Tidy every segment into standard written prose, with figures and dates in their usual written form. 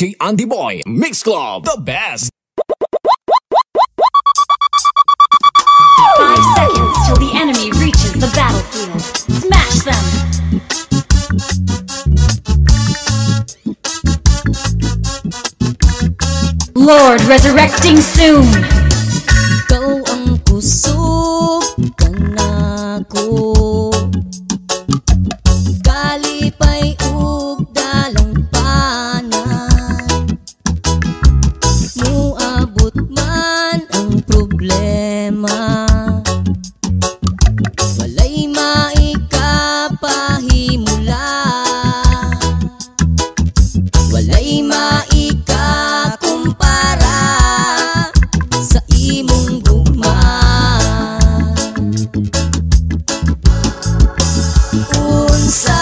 DJ Andy Boy, Mix Club, the best. 5 seconds till the enemy reaches the battlefield. Smash them! Lord resurrecting soon! Ikaw ang kusog ka na ko, kalipay ug dalampanan, muabot man ang problema, walay maikapahimula, walay maikakumpara sa imong gugma. Unsa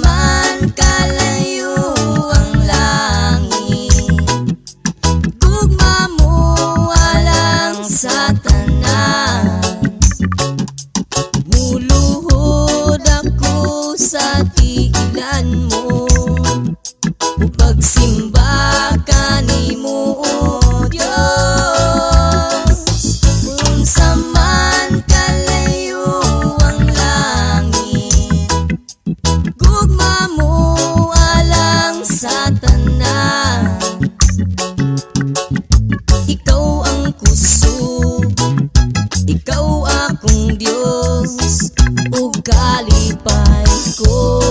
man kalayo ang langit, gugma mo walang sa tanan. Muluhod ako sa tiilan mo, upagsimba kanimo o Diyos. Unsa man kalayo ang langit, gugma mo alang sa tanan. Ikaw ang kusog, ikaw akong Diyos, ug kalipay ko.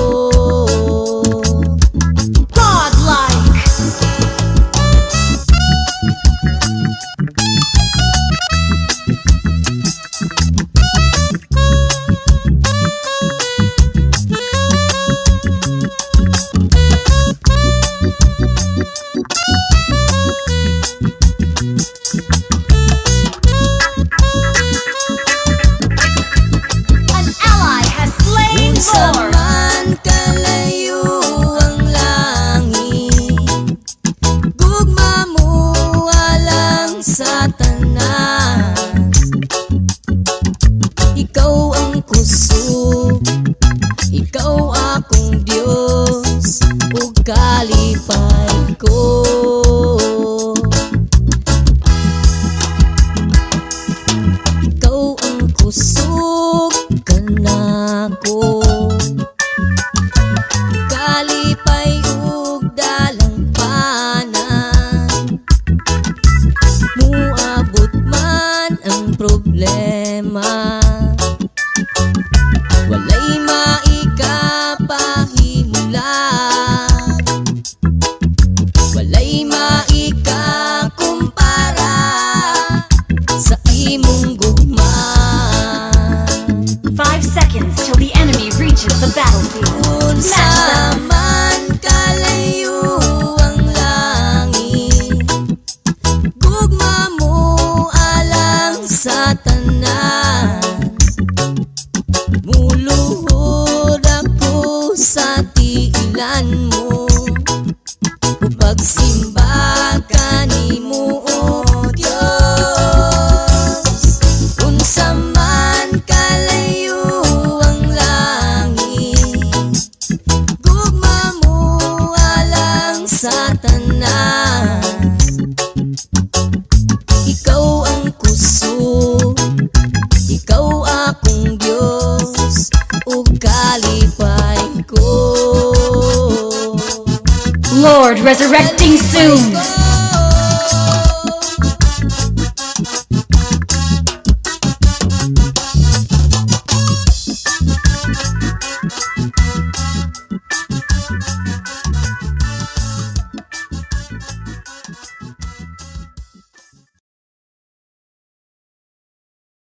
Unsa man kalayo ang langit, gugma mo alang sa tanan. Ikaw ang kusog, ikaw akong Diyos, ug kalipay ko. Ikaw ang kusog ka na ko, kalipay ug dalampanan, muabot man ang problema, walay maikapahimulan, walay maikakumpara sa imong gugma. 5 seconds till the enemy reaches the battlefield. Unsa man kalayo ang langit, gugma mo alang sa tanan. Muluhod ako sa tiilan mo, upagsimba kanimo o Diyos. Unsa man kalayo ang langit, gugma mo alang sa tanan. Ikaw ang kusog, ikaw akong Diyos, ug kalipay ko. Lord resurrecting soon!